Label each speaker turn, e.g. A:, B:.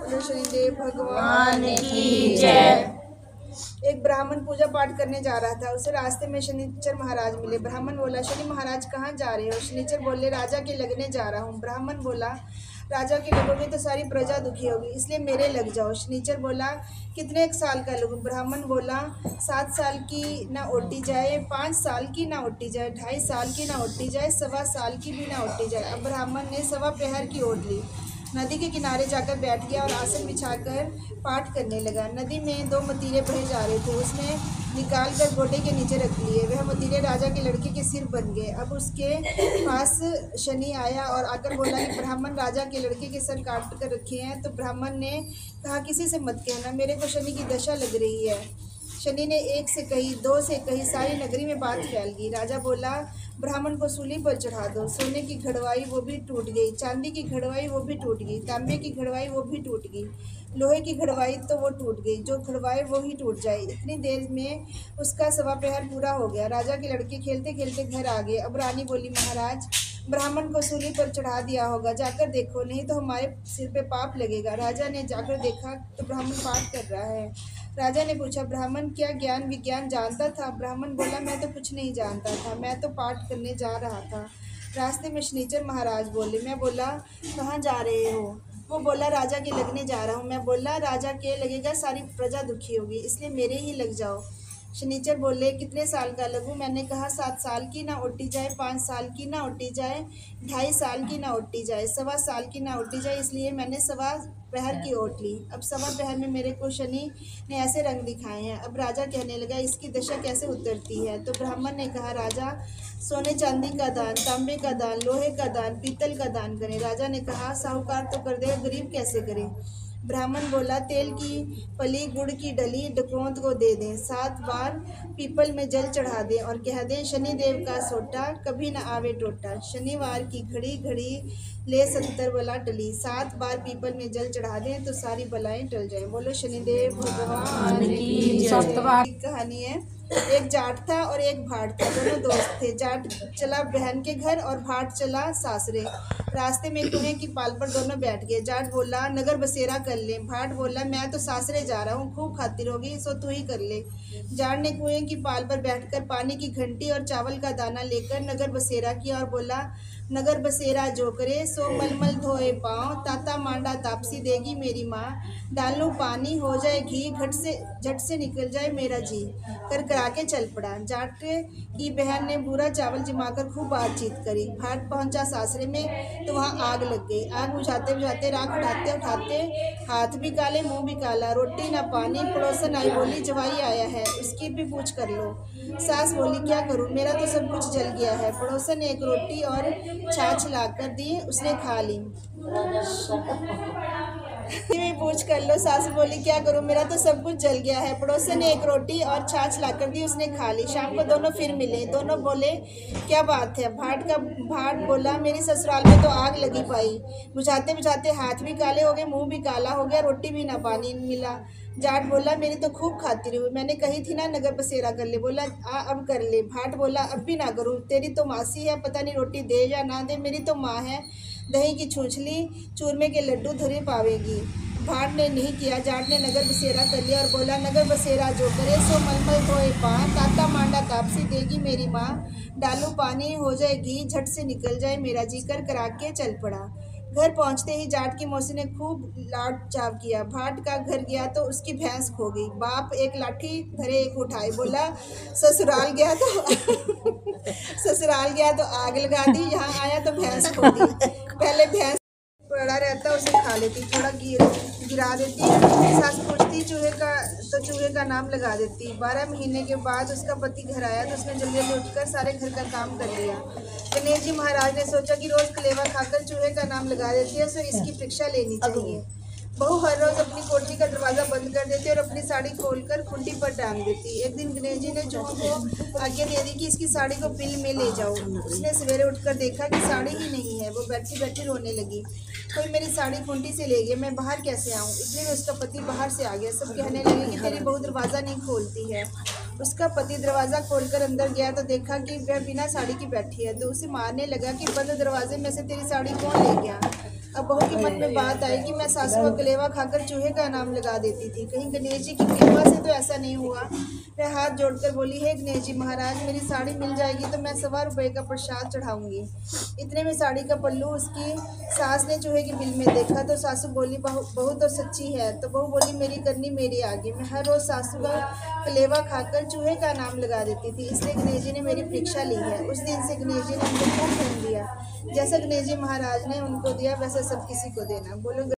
A: बोलो शनिदेव भगवान की जय। एक ब्राह्मण पूजा पाठ करने जा रहा था। उसे रास्ते में शनिचर महाराज मिले। ब्राह्मण बोला, शनि महाराज कहाँ जा रहे हो? शनिचर बोले, राजा के लगने जा रहा हूँ। ब्राह्मण बोला, राजा के लगोगे तो सारी प्रजा दुखी होगी, इसलिए मेरे लग जाओ। शनिचर बोला, कितने एक साल का लगूं? ब्राह्मण बोला, 7 साल की ना ओटी जाए, 5 साल की ना ओटी जाए, 2.5 साल की ना ओटी जाए, 1.25 साल की भी ना ओटी जाए। अब ब्राह्मण ने 1.25 पहर की ओट ली, नदी के किनारे जाकर बैठ गया और आसन बिछाकर पाठ करने लगा। नदी में 2 मतीरे बहे जा रहे थे। उसने निकाल कर गोटे के नीचे रख लिए। वह मतीरे राजा के लड़के के सिर बन गए। अब उसके पास शनि आया और आकर बोला कि ब्राह्मण राजा के लड़के के सर काट कर रखे हैं। तो ब्राह्मण ने कहा, किसी से मत कहना, मेरे को शनि की दशा लग रही है। शनि ने 1 से कही, 2 से कही, सारी नगरी में बात फैल गई। राजा बोला, ब्राह्मण को सूली पर चढ़ा दो। सोने की घड़वाई वो भी टूट गई, चांदी की घड़वाई वो भी टूट गई, तांबे की घड़वाई वो भी टूट गई, लोहे की घड़वाई तो वो टूट गई, जो घड़वाए वो ही टूट जाए। इतनी देर में उसका 1.25 पहर पूरा हो गया। राजा के लड़के खेलते खेलते घर आ गए। अब रानी बोली, महाराज, ब्राह्मण को सूली पर चढ़ा दिया होगा, जाकर देखो, नहीं तो हमारे सिर पे पाप लगेगा। राजा ने जाकर देखा तो ब्राह्मण पाठ कर रहा है। राजा ने पूछा, ब्राह्मण क्या ज्ञान विज्ञान जानता था? ब्राह्मण बोला, मैं तो कुछ नहीं जानता था, मैं तो पाठ करने जा रहा था। रास्ते में शनिचर महाराज बोले। मैं बोला, कहाँ जा रहे हो? वो बोला, राजा के लगने जा रहा हूँ। मैं बोला, राजा के लगेगा, सारी प्रजा दुखी होगी, इसलिए मेरे ही लग जाओ। शनिचर बोले, कितने साल का लगूं? मैंने कहा, 7 साल की ना ओटी जाए, 5 साल की ना ओटी जाए, 2.5 साल की ना ओटी जाए, 1.25 साल की ना ओटी जाए, इसलिए मैंने 1.25 पहर की ओट ली। अब 1.25 पहर में मेरे को शनि ने ऐसे रंग दिखाए हैं। अब राजा कहने लगा, इसकी दशा कैसे उतरती है? तो ब्राह्मण ने कहा, राजा, सोने चांदी का दान, तांबे का दान, लोहे का दान, पीतल का दान करें। राजा ने कहा, साहूकार तो कर दे, गरीब कैसे करे? ब्राह्मण बोला, तेल की पली, गुड़ की डली डकौत को दे दें, 7 बार पीपल में जल चढ़ा दें और कह दें, शनिदेव का सोटा कभी न आवे टोटा। शनिवार की घड़ी घड़ी ले 70 बला टली, 7 बार पीपल में जल चढ़ा दें तो सारी बलाएं टल जाएं। बोलो शनिदेव भगवान की जय। कहानी है, एक जाट था और एक भाट था, दोनों दोस्त थे। जाट चला बहन के घर और भाट चला सासरे। रास्ते में कुएं की पाल पर दोनों बैठ गए। जाट बोला, नगर बसेरा कर ले। भाट बोला, मैं तो सासरे जा रहा हूँ, खूब खातिर होगी, सो तू ही कर ले। जाट ने कुएं की पाल पर बैठकर पानी की घंटी और चावल का दाना लेकर नगर बसेरा किया और बोला, नगर बसेरा जो करे सो मलमल धोए पाँव, ताता मांडा तापसी देगी मेरी माँ, डालूं पानी हो जाए घी, झट से निकल जाए मेरा जी, कर करा के चल पड़ा। जाट की बहन ने पूरा चावल जमाकर खूब बातचीत करी। भाट पहुंचा सासरे में तो वहाँ आग लग गई। आग बुझाते बुझाते, राख उठाते उठाते, हाथ भी काले मुंह भी काला, रोटी ना पानी। पड़ोसन आई, बोली, जवाई आया है, उसकी भी पूछ कर लो। सास बोली, क्या करूं, मेरा तो सब कुछ जल गया है। पड़ोसन ने एक रोटी और छाछ लाकर दी, उसने खा ली। भी पूछ कर लो। सास बोली, क्या करूं, मेरा तो सब कुछ जल गया है। पड़ोसन ने एक रोटी और छाछ लाकर दी, उसने खा ली। शाम को दोनों फिर मिले। दोनों बोले, क्या बात है? भाट बोला, मेरी ससुराल में तो आग लगी पाई, बुझाते बुझाते हाथ भी काले हो गए, मुंह भी काला हो गया, रोटी भी ना पानी मिला। जाट बोला, मेरी तो खूब खातिर हुई, मैंने कही थी ना नगर बसेरा कर ले। बोला, अब कर ले। भाट बोला, अब भी ना करूँ, तेरी तो मासी है, पता नहीं रोटी दे या ना दे, मेरी तो माँ है, दही की छूछली चूरमे के लड्डू धुरे पावेगी। भाट ने नहीं किया। जाट ने नगर बसेरा कर लिया और बोला, नगर बसेरा जो करे सो मलमल धोए पाँव, ताता मांडा तापसी देगी मेरी माँ, डालू पानी हो जाए घी, झट से निकल जाए मेरा जी, कर करा के चल पड़ा। घर पहुंचते ही जाट की मौसी ने खूब लाड चाव किया। भाट का घर गया तो उसकी भैंस खो गई। बाप एक लाठी धरे एक उठाए, बोला, ससुराल गया तो आग लगा दी, यहाँ आया तो भैंस खो दी। पहले भैंस पड़ा रहता उसे खा लेती, थोड़ा गिरा देती, सास पूछती चूहे का नाम लगा देती। 12 महीने के बाद उसका पति घर आया तो उसने जल्दी जल्दी उठकर सारे घर का काम कर लिया। गणेश जी महाराज ने सोचा कि रोज कलेवा खाकर चूहे का नाम लगा देती है, तो इसकी परीक्षा लेनी चाहिए। बहू हर रोज अपनी कोठरी का दरवाजा बंद कर देती और अपनी साड़ी खोलकर खुंटी पर टांग देती। एक दिन गणेश जी ने चूहों को आज्ञा दे दी कि इसकी साड़ी को बिल में ले जाओ। उसने सवेरे उठकर देखा कि साड़ी ही नहीं है। वो बैठी बैठी रोने लगी, कोई मेरी साड़ी खुंटी से ले गया, मैं बाहर कैसे आऊँ? इतने में उसका पति बाहर से आ गया। सब कहने लगे कि तेरी बहू दरवाज़ा नहीं खोलती है। उसका पति दरवाज़ा खोलकर अंदर गया तो देखा कि वह बिना साड़ी की बैठी है, तो उसे मारने लगा कि बंद दरवाजे में से तेरी साड़ी कौन ले गया? अब बहू के मन में बात आई कि मैं सासू का कलेवा खाकर चूहे का नाम लगा देती थी, कहीं गणेश जी की कृपा से तो ऐसा नहीं हुआ। वह हाथ जोड़कर बोली, हे गणेश जी महाराज, मेरी साड़ी मिल जाएगी तो मैं 1.25 का प्रसाद चढ़ाऊंगी। इतने में साड़ी का पल्लू उसकी सास ने चूहे के बिल में देखा तो सासू बोली, बहू तो सच्ची है। तो बहू बोली, मेरी करनी मेरे आगे, मैं हर रोज सासू का कलेवा खाकर चूहे का नाम लगा देती थी, इसलिए गणेश जी ने मेरी परीक्षा ली है। उस दिन से गणेश जी ने उनको खूब धन दिया, जैसा गणेश जी महाराज ने उनको दिया वैसा सब किसी को देना। बोलो।